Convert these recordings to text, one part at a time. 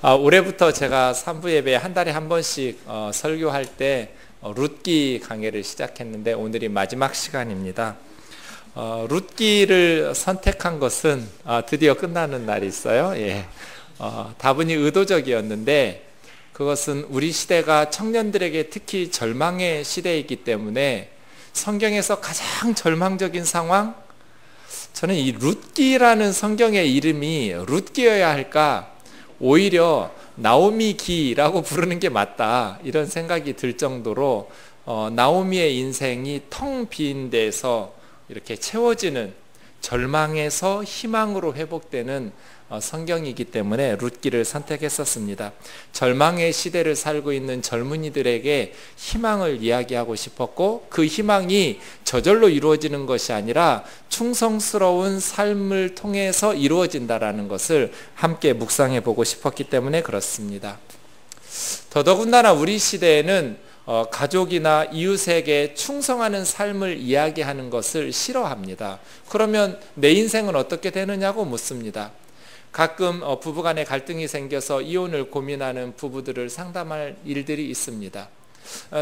올해부터 제가 산부 예배 한 달에 한 번씩 설교할 때 룻기 강해를 시작했는데 오늘이 마지막 시간입니다. 룻기를 선택한 것은 드디어 끝나는 날이 있어요. 예. 다분히 의도적이었는데 그것은 우리 시대가 청년들에게 특히 절망의 시대이기 때문에 성경에서 가장 절망적인 상황, 저는 이 룻기라는 성경의 이름이 룻기여야 할까, 오히려 나오미기라고 부르는 게 맞다, 이런 생각이 들 정도로 나오미의 인생이 텅 빈 데서 이렇게 채워지는, 절망에서 희망으로 회복되는 성경이기 때문에 룻기를 선택했었습니다. 절망의 시대를 살고 있는 젊은이들에게 희망을 이야기하고 싶었고, 그 희망이 저절로 이루어지는 것이 아니라 충성스러운 삶을 통해서 이루어진다라는 것을 함께 묵상해 보고 싶었기 때문에 그렇습니다. 더더군다나 우리 시대에는 가족이나 이웃에게 충성하는 삶을 이야기하는 것을 싫어합니다. 그러면 내 인생은 어떻게 되느냐고 묻습니다. 가끔 부부간에 갈등이 생겨서 이혼을 고민하는 부부들을 상담할 일들이 있습니다.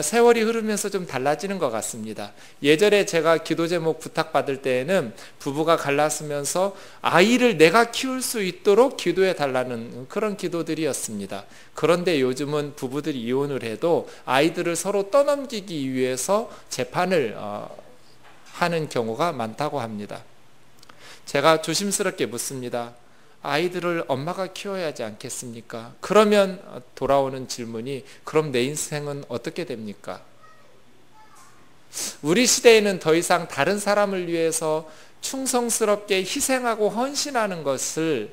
세월이 흐르면서 좀 달라지는 것 같습니다. 예전에 제가 기도 제목 부탁받을 때에는 부부가 갈랐으면서 아이를 내가 키울 수 있도록 기도해 달라는 그런 기도들이었습니다. 그런데 요즘은 부부들이 이혼을 해도 아이들을 서로 떠넘기기 위해서 재판을 하는 경우가 많다고 합니다. 제가 조심스럽게 묻습니다. 아이들을 엄마가 키워야 하지 않겠습니까? 그러면 돌아오는 질문이, 그럼 내 인생은 어떻게 됩니까? 우리 시대에는 더 이상 다른 사람을 위해서 충성스럽게 희생하고 헌신하는 것을,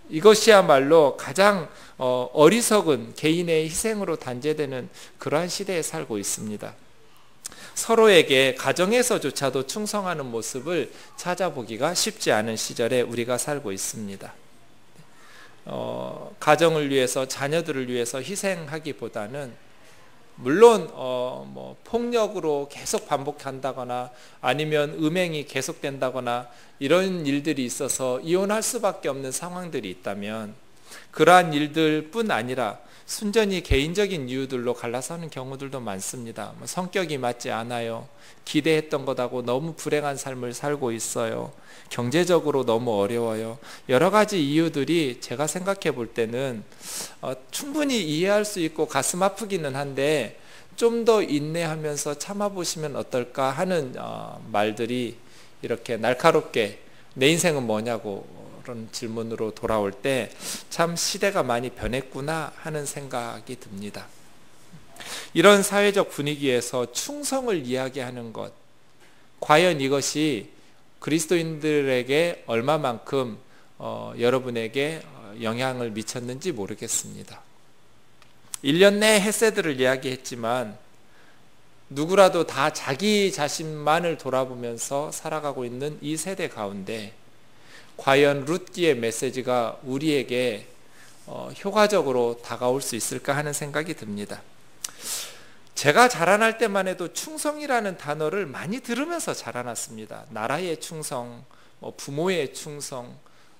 이것이야말로 가장 어리석은 개인의 희생으로 단죄되는 그러한 시대에 살고 있습니다. 서로에게 가정에서조차도 충성하는 모습을 찾아보기가 쉽지 않은 시절에 우리가 살고 있습니다. 가정을 위해서, 자녀들을 위해서 희생하기보다는, 물론 폭력으로 계속 반복한다거나 아니면 음행이 계속된다거나 이런 일들이 있어서 이혼할 수밖에 없는 상황들이 있다면, 그러한 일들뿐 아니라 순전히 개인적인 이유들로 갈라서는 경우들도 많습니다. 성격이 맞지 않아요. 기대했던 것하고 너무 불행한 삶을 살고 있어요. 경제적으로 너무 어려워요. 여러 가지 이유들이 제가 생각해 볼 때는 충분히 이해할 수 있고 가슴 아프기는 한데, 좀 더 인내하면서 참아보시면 어떨까 하는 말들이 이렇게 날카롭게 내 인생은 뭐냐고 그런 질문으로 돌아올 때 참 시대가 많이 변했구나 하는 생각이 듭니다. 이런 사회적 분위기에서 충성을 이야기하는 것, 과연 이것이 그리스도인들에게 얼마만큼 여러분에게 영향을 미쳤는지 모르겠습니다. 1년 내 헤세드를 이야기했지만 누구라도 다 자기 자신만을 돌아보면서 살아가고 있는 이 세대 가운데 과연 룻기의 메시지가 우리에게 효과적으로 다가올 수 있을까 하는 생각이 듭니다. 제가 자라날 때만 해도 충성이라는 단어를 많이 들으면서 자라났습니다. 나라의 충성, 부모의 충성,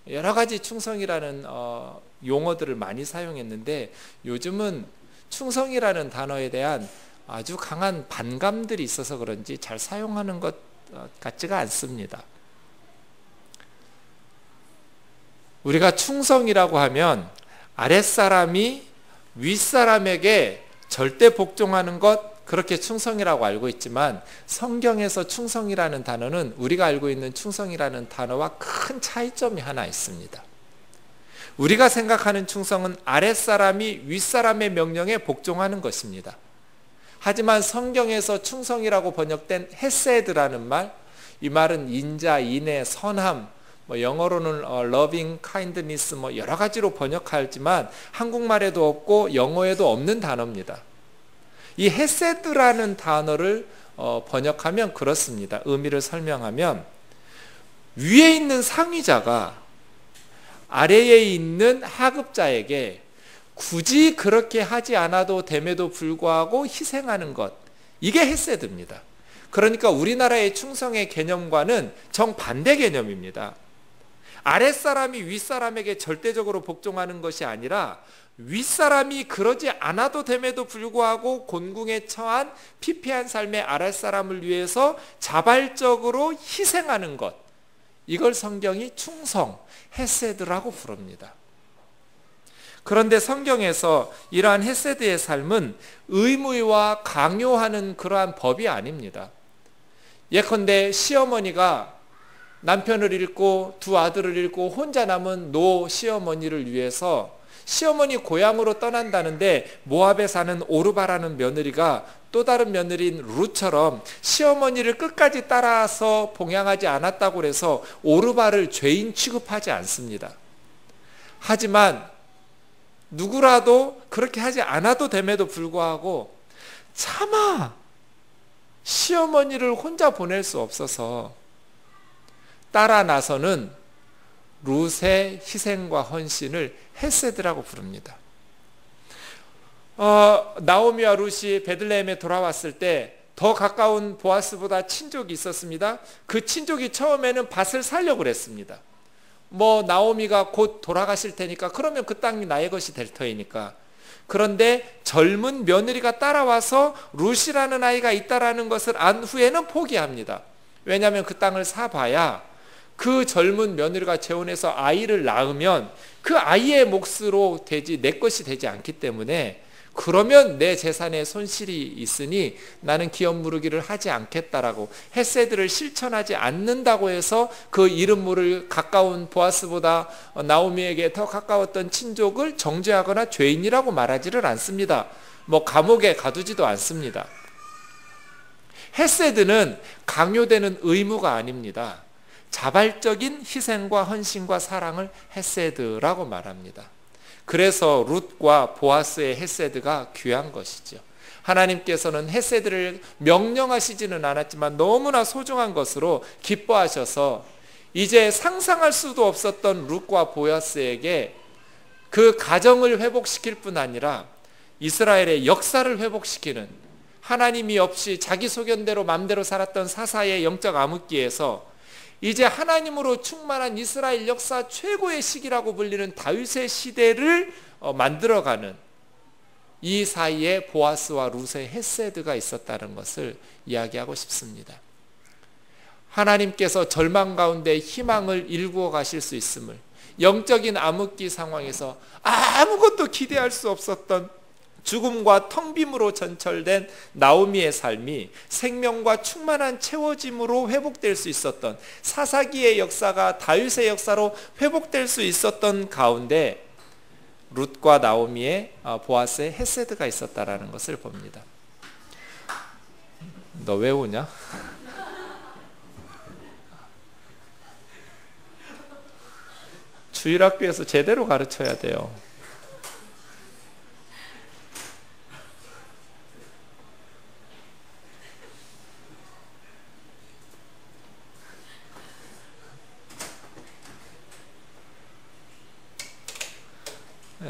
여러 가지 충성이라는 용어들을 많이 사용했는데, 요즘은 충성이라는 단어에 대한 아주 강한 반감들이 있어서 그런지 잘 사용하는 것 같지가 않습니다. 우리가 충성이라고 하면 아랫사람이 윗사람에게 절대 복종하는 것, 그렇게 충성이라고 알고 있지만, 성경에서 충성이라는 단어는 우리가 알고 있는 충성이라는 단어와 큰 차이점이 하나 있습니다. 우리가 생각하는 충성은 아랫사람이 윗사람의 명령에 복종하는 것입니다. 하지만 성경에서 충성이라고 번역된 헤세드라는 말, 이 말은 인자, 인애, 선함, 영어로는 loving kindness 여러 가지로 번역하지만 한국말에도 없고 영어에도 없는 단어입니다. 이 헤세드라는 단어를 번역하면 그렇습니다. 의미를 설명하면, 위에 있는 상위자가 아래에 있는 하급자에게 굳이 그렇게 하지 않아도 됨에도 불구하고 희생하는 것, 이게 헤세드입니다. 그러니까 우리나라의 충성의 개념과는 정반대 개념입니다. 아랫사람이 윗사람에게 절대적으로 복종하는 것이 아니라 윗사람이 그러지 않아도 됨에도 불구하고 곤궁에 처한 피폐한 삶의 아랫사람을 위해서 자발적으로 희생하는 것, 이걸 성경이 충성, 헤세드라고 부릅니다. 그런데 성경에서 이러한 헤세드의 삶은 의무와 강요하는 그러한 법이 아닙니다. 예컨대 시어머니가 남편을 잃고 두 아들을 잃고 혼자 남은 노 시어머니를 위해서 시어머니 고향으로 떠난다는데 모압에 사는 오르바라는 며느리가 또 다른 며느리인 룻처럼 시어머니를 끝까지 따라서 봉양하지 않았다고 해서 오르바를 죄인 취급하지 않습니다. 하지만 누구라도 그렇게 하지 않아도 됨에도 불구하고 차마 시어머니를 혼자 보낼 수 없어서 따라 나서는 룻의 희생과 헌신을 헤세드라고 부릅니다. 나오미와 룻이 베들레헴에 돌아왔을 때 더 가까운 보아스보다 친족이 있었습니다. 그 친족이 처음에는 밭을 살려고 그랬습니다. 나오미가 곧 돌아가실 테니까 그러면 그 땅이 나의 것이 될 터이니까. 그런데 젊은 며느리가 따라와서 룻이라는 아이가 있다라는 것을 안 후에는 포기합니다. 왜냐하면 그 땅을 사봐야 그 젊은 며느리가 재혼해서 아이를 낳으면 그 아이의 몫으로 되지 내 것이 되지 않기 때문에 그러면 내 재산에 손실이 있으니 나는 기업 무르기를 하지 않겠다라고 헤세드를 실천하지 않는다고 해서 그 이름 모를 가까운 보아스보다 나오미에게 더 가까웠던 친족을 정죄하거나 죄인이라고 말하지를 않습니다. 감옥에 가두지도 않습니다. 헤세드는 강요되는 의무가 아닙니다. 자발적인 희생과 헌신과 사랑을 헤세드라고 말합니다. 그래서 룻과 보아스의 헤세드가 귀한 것이죠. 하나님께서는 헤세드를 명령하시지는 않았지만 너무나 소중한 것으로 기뻐하셔서 이제 상상할 수도 없었던 룻과 보아스에게 그 가정을 회복시킬 뿐 아니라 이스라엘의 역사를 회복시키는, 하나님이 없이 자기 소견대로 맘대로 살았던 사사의 영적 암흑기에서 이제 하나님으로 충만한 이스라엘 역사 최고의 시기라고 불리는 다윗의 시대를 만들어가는, 이 사이에 보아스와 룻의 헤세드가 있었다는 것을 이야기하고 싶습니다. 하나님께서 절망 가운데 희망을 일구어 가실 수 있음을, 영적인 암흑기 상황에서 아무것도 기대할 수 없었던 죽음과 텅 빔으로 전철된 나오미의 삶이 생명과 충만한 채워짐으로 회복될 수 있었던, 사사기의 역사가 다윗의 역사로 회복될 수 있었던 가운데 룻과 나오미의 보아스의 헤세드가 있었다라는 것을 봅니다. 너 왜 우냐? 주일학교에서 제대로 가르쳐야 돼요.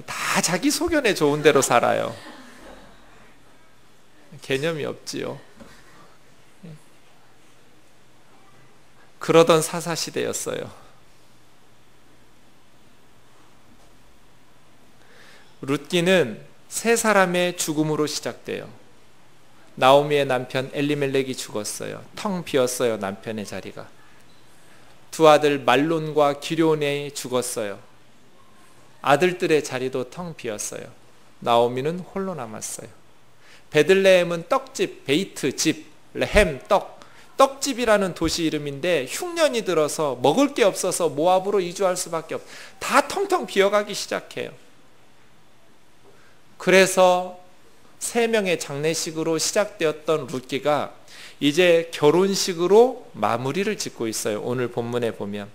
다 자기 소견에 좋은 대로 살아요. 개념이 없지요. 그러던 사사시대였어요. 룻기는 세 사람의 죽음으로 시작돼요. 나오미의 남편 엘리멜렉이 죽었어요. 텅 비었어요. 남편의 자리가. 두 아들 말론과 기럝이 죽었어요. 아들들의 자리도 텅 비었어요. 나오미는 홀로 남았어요. 베들레헴은 떡집, 베이트 집, 레헴 떡집이라는 도시 이름인데 흉년이 들어서 먹을 게 없어서 모압으로 이주할 수밖에 없어요. 다 텅텅 비어가기 시작해요. 그래서 3명의 장례식으로 시작되었던 룻기가 이제 결혼식으로 마무리를 짓고 있어요. 오늘 본문에 보면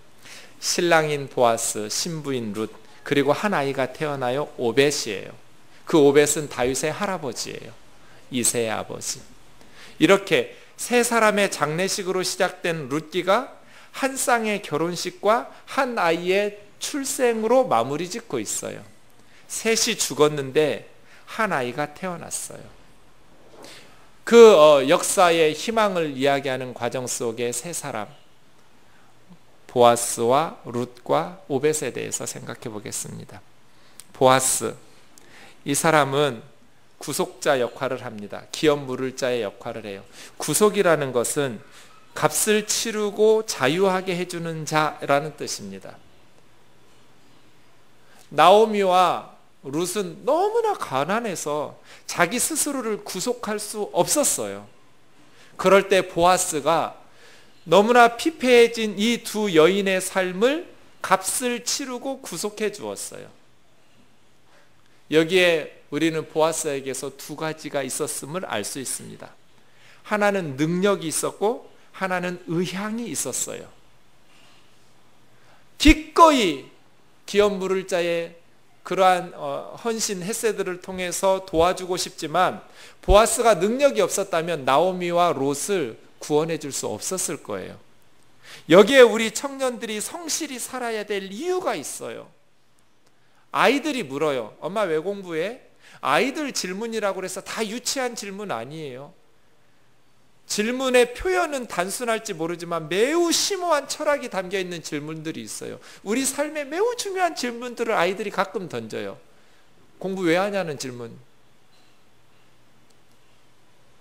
신랑인 보아스, 신부인 룻, 그리고 한 아이가 태어나요. 오벳이에요. 그 오벳은 다윗의 할아버지예요. 이새의 아버지. 이렇게 세 사람의 장례식으로 시작된 룻기가 한 쌍의 결혼식과 한 아이의 출생으로 마무리 짓고 있어요. 셋이 죽었는데 한 아이가 태어났어요. 그 역사의 희망을 이야기하는 과정 속에 세 사람, 보아스와 룻과 오벳에 대해서 생각해 보겠습니다. 보아스, 이 사람은 구속자 역할을 합니다. 기업 물을 자의 역할을 해요. 구속이라는 것은 값을 치르고 자유하게 해주는 자라는 뜻입니다. 나오미와 룻은 너무나 가난해서 자기 스스로를 구속할 수 없었어요. 그럴 때 보아스가 너무나 피폐해진 이 두 여인의 삶을 값을 치르고 구속해 주었어요. 여기에 우리는 보아스에게서 두 가지가 있었음을 알 수 있습니다. 하나는 능력이 있었고 하나는 의향이 있었어요. 기꺼이 기업 물을 자의 그러한 헌신 헤세드를 통해서 도와주고 싶지만 보아스가 능력이 없었다면 나오미와 롯을 구원해 줄 수 없었을 거예요. 여기에 우리 청년들이 성실히 살아야 될 이유가 있어요. 아이들이 물어요. 엄마 왜 공부해? 아이들 질문이라고 해서 다 유치한 질문 아니에요. 질문의 표현은 단순할지 모르지만 매우 심오한 철학이 담겨있는 질문들이 있어요. 우리 삶에 매우 중요한 질문들을 아이들이 가끔 던져요. 공부 왜 하냐는 질문.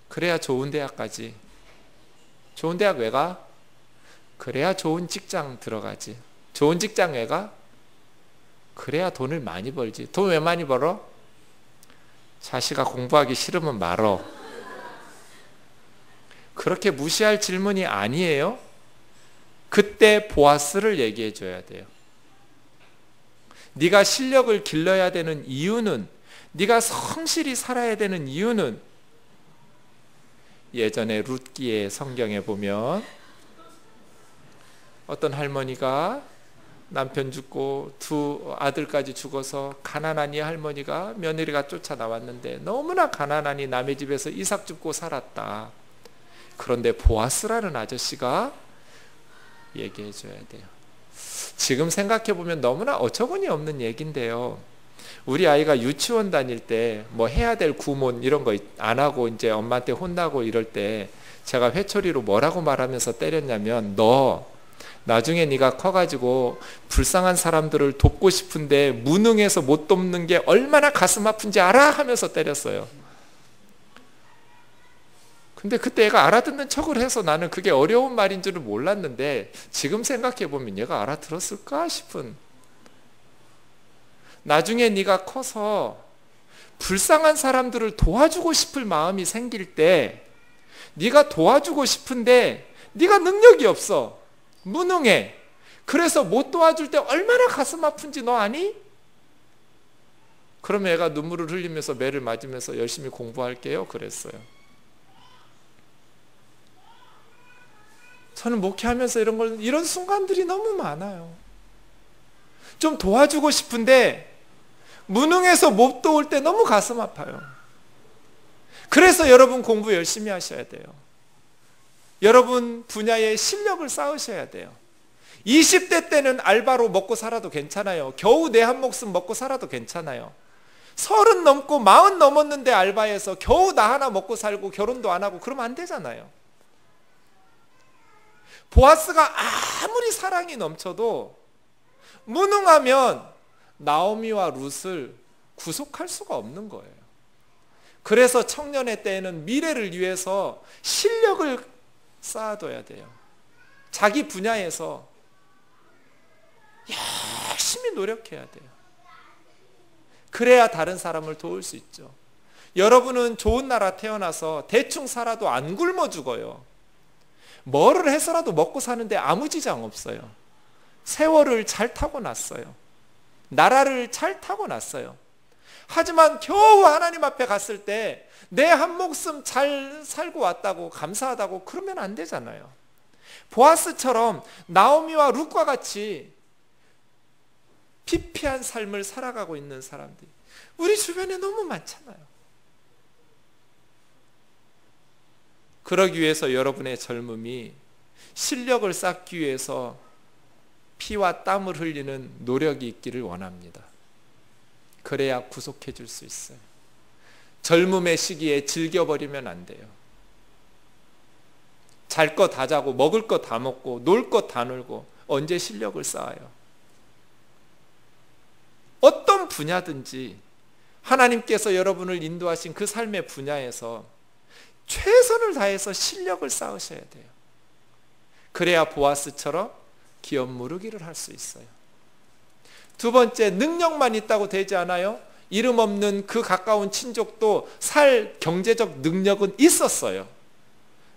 그래야 좋은 대학 가지. 좋은 대학 왜 가? 그래야 좋은 직장 들어가지. 좋은 직장 왜 가? 그래야 돈을 많이 벌지. 돈 왜 많이 벌어? 자식아 공부하기 싫으면 말어. 그렇게 무시할 질문이 아니에요. 그때 보아스를 얘기해 줘야 돼요. 네가 실력을 길러야 되는 이유는, 네가 성실히 살아야 되는 이유는, 예전에 룻기의 성경에 보면 어떤 할머니가 남편 죽고 두 아들까지 죽어서 가난한 이 할머니가 며느리가 쫓아나왔는데 너무나 가난하니 남의 집에서 이삭 줍고 살았다. 그런데 보아스라는 아저씨가 얘기해 줘야 돼요. 지금 생각해 보면 너무나 어처구니 없는 얘기인데요. 우리 아이가 유치원 다닐 때 뭐 해야 될 구몬 이런 거 안 하고 이제 엄마한테 혼나고 이럴 때 제가 회초리로 뭐라고 말하면서 때렸냐면, 너 나중에 네가 커가지고 불쌍한 사람들을 돕고 싶은데 무능해서 못 돕는 게 얼마나 가슴 아픈지 알아? 하면서 때렸어요. 근데 그때 얘가 알아듣는 척을 해서 나는 그게 어려운 말인 줄은 몰랐는데 지금 생각해 보면 얘가 알아들었을까 싶은. 나중에 네가 커서 불쌍한 사람들을 도와주고 싶을 마음이 생길 때 네가 도와주고 싶은데 네가 능력이 없어. 무능해. 그래서 못 도와줄 때 얼마나 가슴 아픈지 너 아니? 그러면 얘가 눈물을 흘리면서 매를 맞으면서 열심히 공부할게요 그랬어요. 저는 목회하면서 이런 순간들이 너무 많아요. 좀 도와주고 싶은데 무능해서 못 도울 때 너무 가슴 아파요. 그래서 여러분 공부 열심히 하셔야 돼요. 여러분 분야의 실력을 쌓으셔야 돼요. 20대 때는 알바로 먹고 살아도 괜찮아요. 겨우 내 한 목숨 먹고 살아도 괜찮아요. 30 넘고 40 넘었는데 알바해서 겨우 나 하나 먹고 살고 결혼도 안 하고 그러면 안 되잖아요. 보아스가 아무리 사랑이 넘쳐도 무능하면 나오미와 룻을 구속할 수가 없는 거예요. 그래서 청년의 때에는 미래를 위해서 실력을 쌓아둬야 돼요. 자기 분야에서 열심히 노력해야 돼요. 그래야 다른 사람을 도울 수 있죠. 여러분은 좋은 나라 태어나서 대충 살아도 안 굶어 죽어요. 뭐를 해서라도 먹고 사는데 아무 지장 없어요. 세월을 잘 타고났어요. 나라를 잘 타고났어요. 하지만 겨우 하나님 앞에 갔을 때 내 한 목숨 잘 살고 왔다고 감사하다고 그러면 안 되잖아요. 보아스처럼 나오미와 룻과 같이 피폐한 삶을 살아가고 있는 사람들이 우리 주변에 너무 많잖아요. 그러기 위해서 여러분의 젊음이 실력을 쌓기 위해서 피와 땀을 흘리는 노력이 있기를 원합니다. 그래야 구속해 줄 수 있어요. 젊음의 시기에 즐겨버리면 안 돼요. 잘 거 다 자고 먹을 거 다 먹고 놀 거 다 놀고 언제 실력을 쌓아요? 어떤 분야든지 하나님께서 여러분을 인도하신 그 삶의 분야에서 최선을 다해서 실력을 쌓으셔야 돼요. 그래야 보아스처럼 기업 무르기를 할 수 있어요. 두 번째, 능력만 있다고 되지 않아요. 이름 없는 그 가까운 친족도 살 경제적 능력은 있었어요.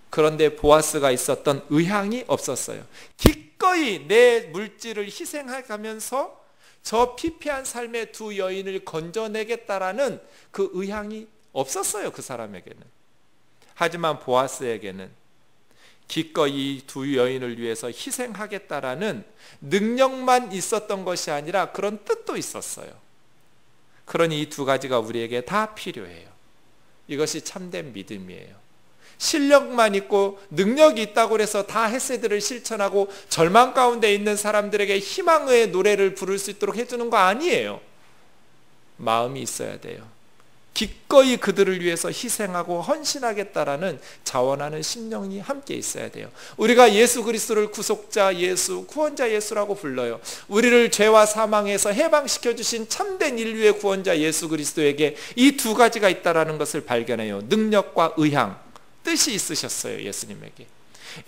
그런데 보아스가 있었던 의향이 없었어요. 기꺼이 내 물질을 희생해가면서 저 피폐한 삶의 두 여인을 건져내겠다라는 그 의향이 없었어요. 그 사람에게는. 하지만 보아스에게는 기꺼이 두 여인을 위해서 희생하겠다라는 능력만 있었던 것이 아니라 그런 뜻도 있었어요. 그러니 이 두 가지가 우리에게 다 필요해요. 이것이 참된 믿음이에요. 실력만 있고 능력이 있다고 해서 다 헤세드를 실천하고 절망 가운데 있는 사람들에게 희망의 노래를 부를 수 있도록 해주는 거 아니에요. 마음이 있어야 돼요. 기꺼이 그들을 위해서 희생하고 헌신하겠다라는 자원하는 심령이 함께 있어야 돼요. 우리가 예수 그리스도를 구속자 예수, 구원자 예수라고 불러요. 우리를 죄와 사망에서 해방시켜 주신 참된 인류의 구원자 예수 그리스도에게 이 두 가지가 있다라는 것을 발견해요. 능력과 의향, 뜻이 있으셨어요. 예수님에게.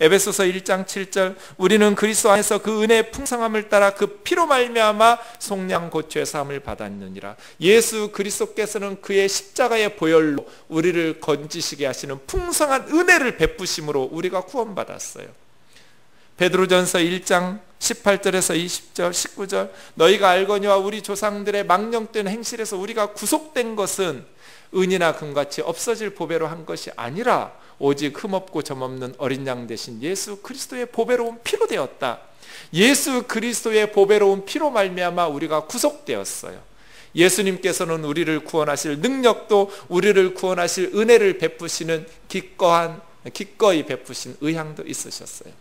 에베소서 1장 7절 우리는 그리스도 안에서 그 은혜의 풍성함을 따라 그 피로 말미암아 속량 고초의 사함을 받았느니라. 예수 그리스도께서는 그의 십자가의 보혈로 우리를 건지시게 하시는 풍성한 은혜를 베푸심으로 우리가 구원받았어요. 베드로전서 1장 18절에서 20절 19절 너희가 알거니와 우리 조상들의 망령된 행실에서 우리가 구속된 것은 은이나 금같이 없어질 보배로 한 것이 아니라 오직 흠없고 점없는 어린 양 대신 예수 그리스도의 보배로운 피로 되었다. 예수 그리스도의 보배로운 피로 말미암아 우리가 구속되었어요. 예수님께서는 우리를 구원하실 능력도 우리를 구원하실 은혜를 베푸시는 기꺼이 베푸신 의향도 있으셨어요.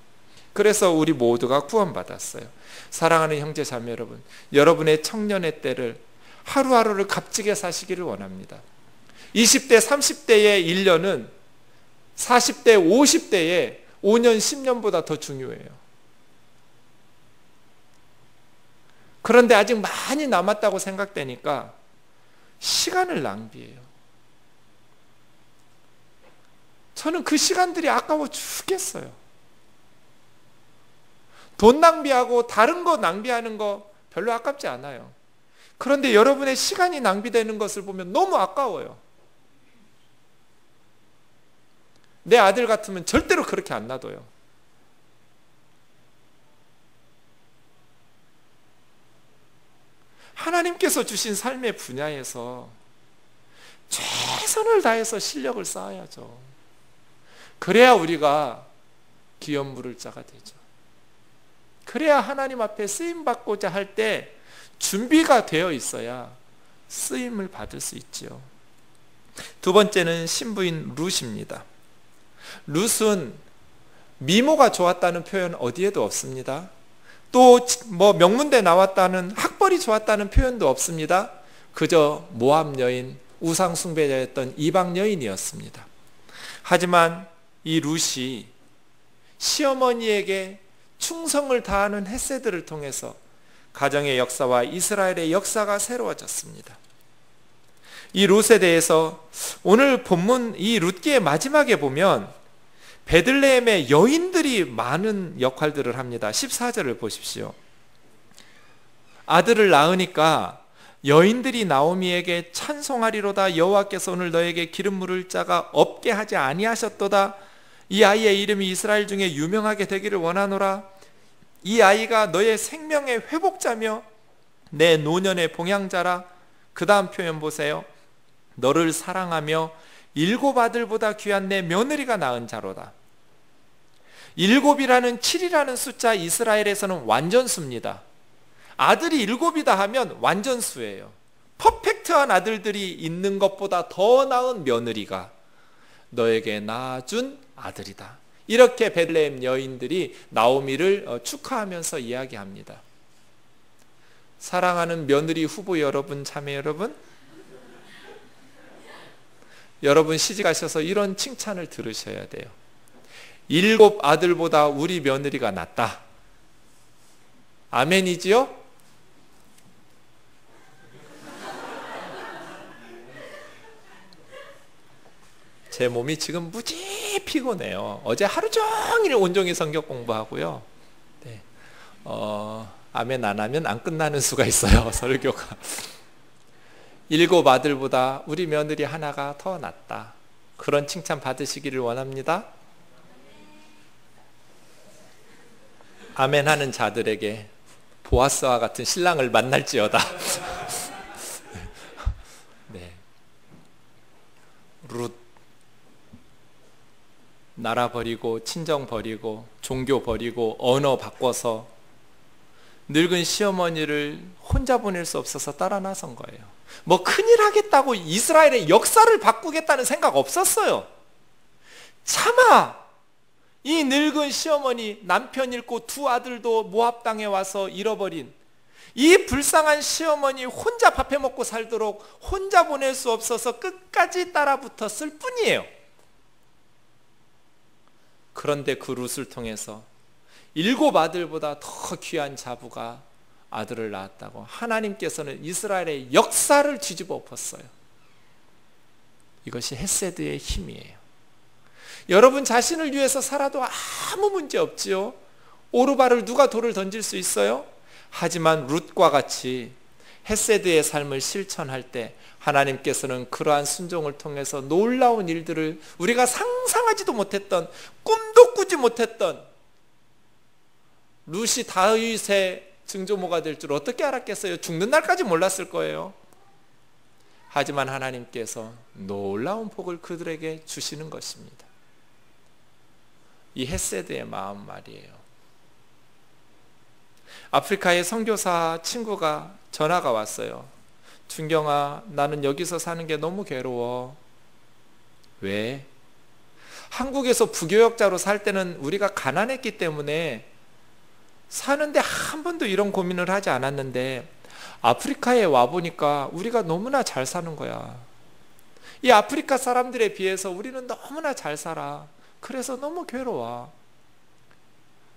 그래서 우리 모두가 구원받았어요. 사랑하는 형제 자매 여러분, 여러분의 청년의 때를 하루하루를 값지게 사시기를 원합니다. 20대 30대의 1년은 40대 50대의 5년 10년보다 더 중요해요. 그런데 아직 많이 남았다고 생각되니까 시간을 낭비해요. 저는 그 시간들이 아까워 죽겠어요. 돈 낭비하고 다른 거 낭비하는 거 별로 아깝지 않아요. 그런데 여러분의 시간이 낭비되는 것을 보면 너무 아까워요. 내 아들 같으면 절대로 그렇게 안 놔둬요. 하나님께서 주신 삶의 분야에서 최선을 다해서 실력을 쌓아야죠. 그래야 우리가 기업 물을 자가 되죠. 그래야 하나님 앞에 쓰임받고자 할 때 준비가 되어 있어야 쓰임을 받을 수 있죠. 두 번째는 신부인 룻입니다. 룻은 미모가 좋았다는 표현 어디에도 없습니다. 또 뭐 명문대 나왔다는 학벌이 좋았다는 표현도 없습니다. 그저 모압 여인, 우상 숭배자였던 이방 여인이었습니다. 하지만 이 룻이 시어머니에게 충성을 다하는 헤세드를 통해서 가정의 역사와 이스라엘의 역사가 새로워졌습니다. 이 룻에 대해서 오늘 본문 이 룻기의 마지막에 보면 베들레헴의 여인들이 많은 역할들을 합니다. 14절을 보십시오. 아들을 낳으니까 여인들이 나오미에게 찬송하리로다. 여호와께서 오늘 너에게 기름 부을 자가 없게 하지 아니하셨도다. 이 아이의 이름이 이스라엘 중에 유명하게 되기를 원하노라. 이 아이가 너의 생명의 회복자며 내 노년의 봉양자라. 그 다음 표현 보세요. 너를 사랑하며 7 아들보다 귀한 내 며느리가 낳은 자로다. 7이라는 7이라는 숫자 이스라엘에서는 완전수입니다. 아들이 7이다 하면 완전수예요. 퍼펙트한 아들들이 있는 것보다 더 나은 며느리가 너에게 낳아준 아들이다. 이렇게 베들레헴 여인들이 나오미를 축하하면서 이야기합니다. 사랑하는 며느리 후보 여러분, 자매 여러분, 여러분 시집가셔서 이런 칭찬을 들으셔야 돼요. 7 아들보다 우리 며느리가 낫다. 아멘이지요? 제 몸이 지금 무지 피곤해요. 어제 하루 종일 온종일 성경 공부하고요. 네. 아멘 안 하면 안 끝나는 수가 있어요. 설교가. 7 아들보다 우리 며느리 하나가 더 낫다. 그런 칭찬 받으시기를 원합니다. 아멘 하는 자들에게 보아스와 같은 신랑을 만날지어다. 네. 룻, 나라 버리고 친정 버리고 종교 버리고 언어 바꿔서 늙은 시어머니를 혼자 보낼 수 없어서 따라 나선 거예요. 뭐 큰일 하겠다고 이스라엘의 역사를 바꾸겠다는 생각 없었어요. 차마 이 늙은 시어머니, 남편 잃고 2 아들도 모압 땅에 와서 잃어버린 이 불쌍한 시어머니 혼자 밥해 먹고 살도록 혼자 보낼 수 없어서 끝까지 따라 붙었을 뿐이에요. 그런데 그 룻을 통해서 7 아들보다 더 귀한 자부가 아들을 낳았다고 하나님께서는 이스라엘의 역사를 뒤집어 엎었어요. 이것이 헤세드의 힘이에요. 여러분 자신을 위해서 살아도 아무 문제 없지요. 오르바를 누가 돌을 던질 수 있어요? 하지만 룻과 같이 헤세드의 삶을 실천할 때 하나님께서는 그러한 순종을 통해서 놀라운 일들을 우리가 상상하지도 못했던, 꿈도 꾸지 못했던, 룻이 다윗의 증조모가 될 줄 어떻게 알았겠어요? 죽는 날까지 몰랐을 거예요. 하지만 하나님께서 놀라운 복을 그들에게 주시는 것입니다. 이 헤세드의 마음 말이에요. 아프리카의 선교사 친구가 전화가 왔어요. 준경아, 나는 여기서 사는 게 너무 괴로워. 왜? 한국에서 부교역자로 살 때는 우리가 가난했기 때문에 사는데 한 번도 이런 고민을 하지 않았는데 아프리카에 와보니까 우리가 너무나 잘 사는 거야. 이 아프리카 사람들에 비해서 우리는 너무나 잘 살아. 그래서 너무 괴로워.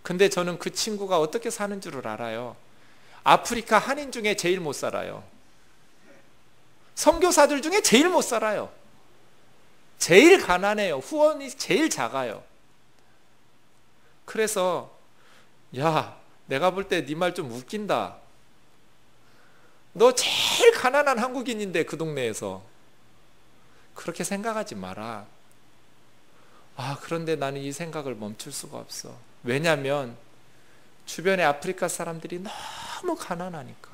근데 저는 그 친구가 어떻게 사는 줄을 알아요. 아프리카 한인 중에 제일 못 살아요. 선교사들 중에 제일 못 살아요. 제일 가난해요. 후원이 제일 작아요. 그래서 야, 내가 볼 때 네 말 좀 웃긴다. 너 제일 가난한 한국인인데 그 동네에서. 그렇게 생각하지 마라. 그런데 나는 이 생각을 멈출 수가 없어. 왜냐하면 주변의 아프리카 사람들이 너무 가난하니까.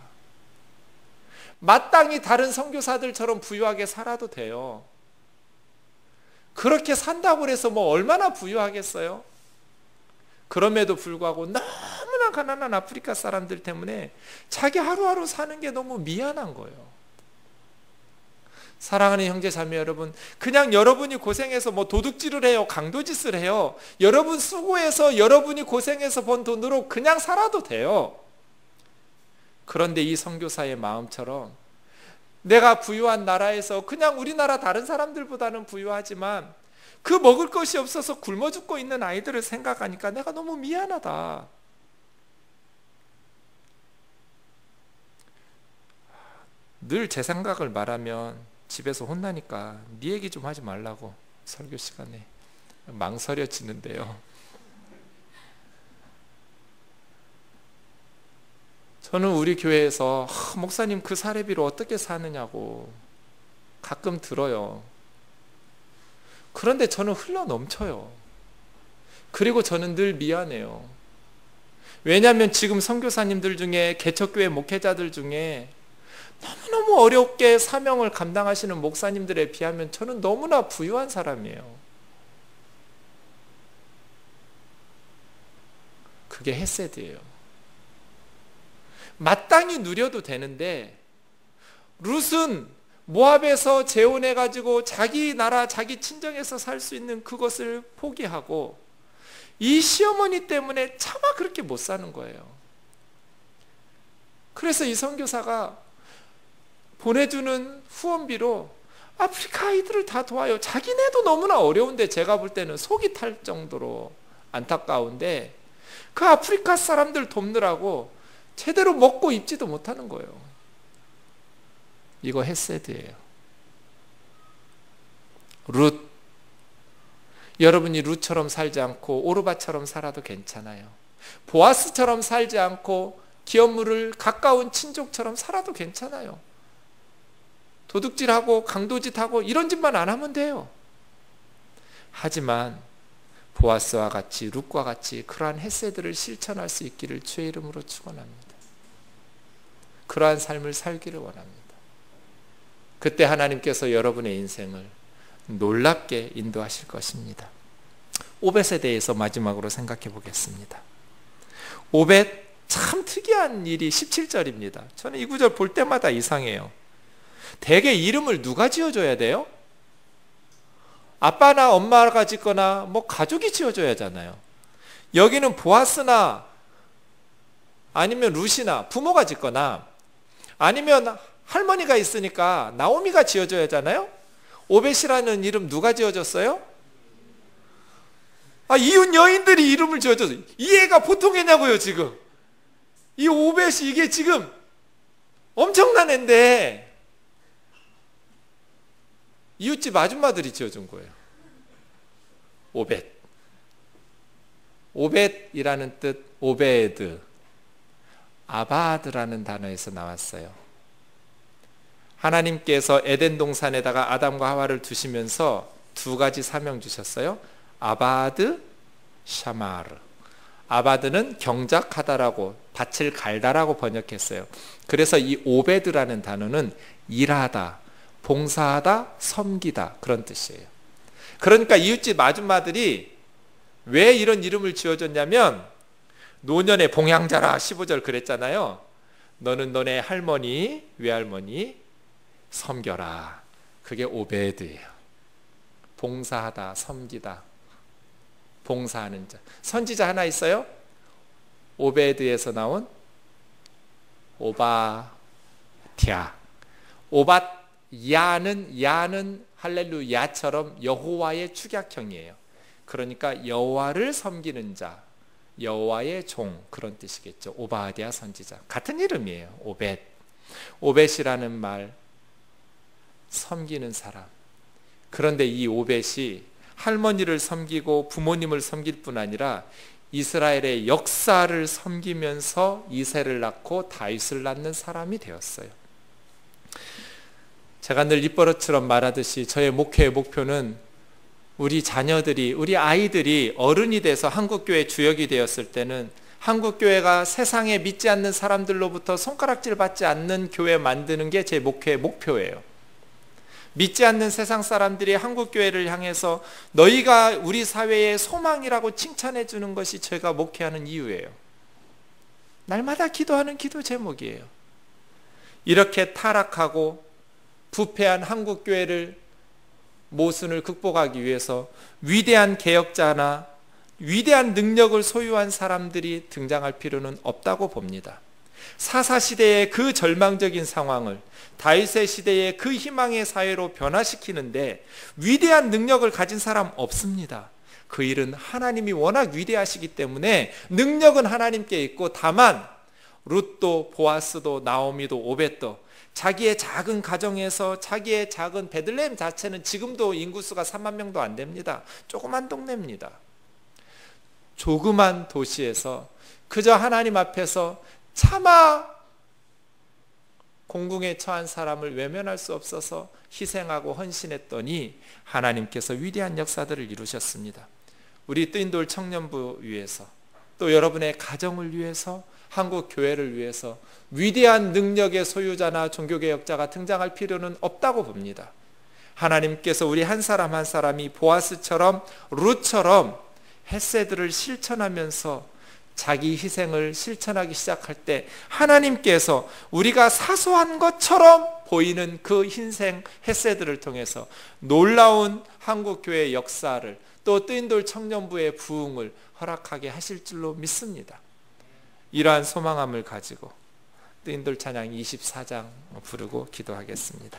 마땅히 다른 선교사들처럼 부유하게 살아도 돼요. 그렇게 산다고 해서 뭐 얼마나 부유하겠어요? 그럼에도 불구하고 너무나 가난한 아프리카 사람들 때문에 자기 하루하루 사는 게 너무 미안한 거예요. 사랑하는 형제 자매 여러분, 그냥 여러분이 고생해서 뭐 도둑질을 해요, 강도짓을 해요. 여러분 수고해서 여러분이 고생해서 번 돈으로 그냥 살아도 돼요. 그런데 이 선교사의 마음처럼 내가 부유한 나라에서 그냥 우리나라 다른 사람들보다는 부유하지만 그 먹을 것이 없어서 굶어 죽고 있는 아이들을 생각하니까 내가 너무 미안하다. 늘 제 생각을 말하면 집에서 혼나니까 네 얘기 좀 하지 말라고 설교 시간에 망설여지는데요. 저는 우리 교회에서 목사님 그 사례비로 어떻게 사느냐고 가끔 들어요. 그런데 저는 흘러 넘쳐요. 그리고 저는 늘 미안해요. 왜냐하면 지금 선교사님들 중에 개척교회 목회자들 중에 너무너무 어렵게 사명을 감당하시는 목사님들에 비하면 저는 너무나 부유한 사람이에요. 그게 헤세드예요. 마땅히 누려도 되는데 룻은 모압에서 재혼해가지고 자기 나라 자기 친정에서 살 수 있는 그것을 포기하고 이 시어머니 때문에 차마 그렇게 못 사는 거예요. 그래서 이 선교사가 보내주는 후원비로 아프리카 아이들을 다 도와요. 자기네도 너무나 어려운데 제가 볼 때는 속이 탈 정도로 안타까운데 그 아프리카 사람들 돕느라고 제대로 먹고 입지도 못하는 거예요. 이거 헤세드예요. 룻, 여러분이 룻처럼 살지 않고 오르바처럼 살아도 괜찮아요. 보아스처럼 살지 않고 기업물을 가까운 친족처럼 살아도 괜찮아요. 도둑질하고 강도짓하고 이런 짓만 안 하면 돼요. 하지만 보아스와 같이 룻과 같이 그러한 헤세드를 실천할 수 있기를 주의 이름으로 축원합니다. 그러한 삶을 살기를 원합니다. 그때 하나님께서 여러분의 인생을 놀랍게 인도하실 것입니다. 오벳에 대해서 마지막으로 생각해 보겠습니다. 오벳 참 특이한 일이 17절입니다. 저는 이 구절 볼 때마다 이상해요. 대개 이름을 누가 지어줘야 돼요? 아빠나 엄마가 짓거나 뭐 가족이 지어줘야 하잖아요. 여기는 보아스나 아니면 룻이나 부모가 짓거나 아니면 할머니가 있으니까 나오미가 지어줘야 하잖아요. 오벳이라는 이름 누가 지어줬어요? 이웃 여인들이 이름을 지어줬어요. 이 애가 보통 애냐고요. 지금 이 오벳이 이게 지금 엄청난 애인데 이웃집 아줌마들이 지어준 거예요. 오벳. 오벳이라는 뜻 오베드, 아바드라는 단어에서 나왔어요. 하나님께서 에덴 동산에다가 아담과 하와를 두시면서 두 가지 사명 주셨어요. 아바드, 샤마르. 아바드는 경작하다라고, 밭을 갈다라고 번역했어요. 그래서 이 오베드라는 단어는 일하다, 봉사하다, 섬기다 그런 뜻이에요. 그러니까 이웃집 아줌마들이 왜 이런 이름을 지어줬냐면 노년의 봉양자라 15절 그랬잖아요. 너는 너네 할머니, 외할머니 섬겨라. 그게 오베드예요. 봉사하다, 섬기다, 봉사하는 자. 선지자 하나 있어요. 오베드에서 나온 오바댜. 야는 할렐루야처럼 여호와의 축약형이에요. 그러니까 여호와를 섬기는 자, 여호와의 종 그런 뜻이겠죠. 오바댜 선지자. 같은 이름이에요. 오벳이라는 말, 섬기는 사람. 그런데 이 오벳이 할머니를 섬기고 부모님을 섬길 뿐 아니라 이스라엘의 역사를 섬기면서 이새를 낳고 다윗을 낳는 사람이 되었어요. 제가 늘 입버릇처럼 말하듯이 저의 목회의 목표는 우리 자녀들이, 우리 아이들이 어른이 돼서 한국교회 주역이 되었을 때는 한국교회가 세상에 믿지 않는 사람들로부터 손가락질 받지 않는 교회 만드는 게 제 목회의 목표예요. 믿지 않는 세상 사람들이 한국교회를 향해서 너희가 우리 사회의 소망이라고 칭찬해 주는 것이 제가 목회하는 이유예요. 날마다 기도하는 기도 제목이에요. 이렇게 타락하고 부패한 한국교회를 모순을 극복하기 위해서 위대한 개혁자나 위대한 능력을 소유한 사람들이 등장할 필요는 없다고 봅니다. 사사시대의 그 절망적인 상황을 다윗의 시대의 그 희망의 사회로 변화시키는데 위대한 능력을 가진 사람 없습니다. 그 일은 하나님이 워낙 위대하시기 때문에 능력은 하나님께 있고, 다만 룻도 보아스도 나오미도 오벳도 자기의 작은 가정에서, 자기의 작은 베들레헴 자체는 지금도 인구수가 3만 명도 안 됩니다. 조그만 동네입니다. 조그만 도시에서 그저 하나님 앞에서 차마 공궁에 처한 사람을 외면할 수 없어서 희생하고 헌신했더니 하나님께서 위대한 역사들을 이루셨습니다. 우리 뜨인돌 청년부 위해서, 또 여러분의 가정을 위해서, 한국 교회를 위해서 위대한 능력의 소유자나 종교개혁자가 등장할 필요는 없다고 봅니다. 하나님께서 우리 한 사람 한 사람이 보아스처럼 룻처럼 헤세드를 실천하면서 자기 희생을 실천하기 시작할 때 하나님께서 우리가 사소한 것처럼 보이는 그 희생 헤세드를 통해서 놀라운 한국교회의 역사를, 또 뜨인돌 청년부의 부흥을 허락하게 하실 줄로 믿습니다. 이러한 소망함을 가지고 뜨인돌 찬양 24장 부르고 기도하겠습니다.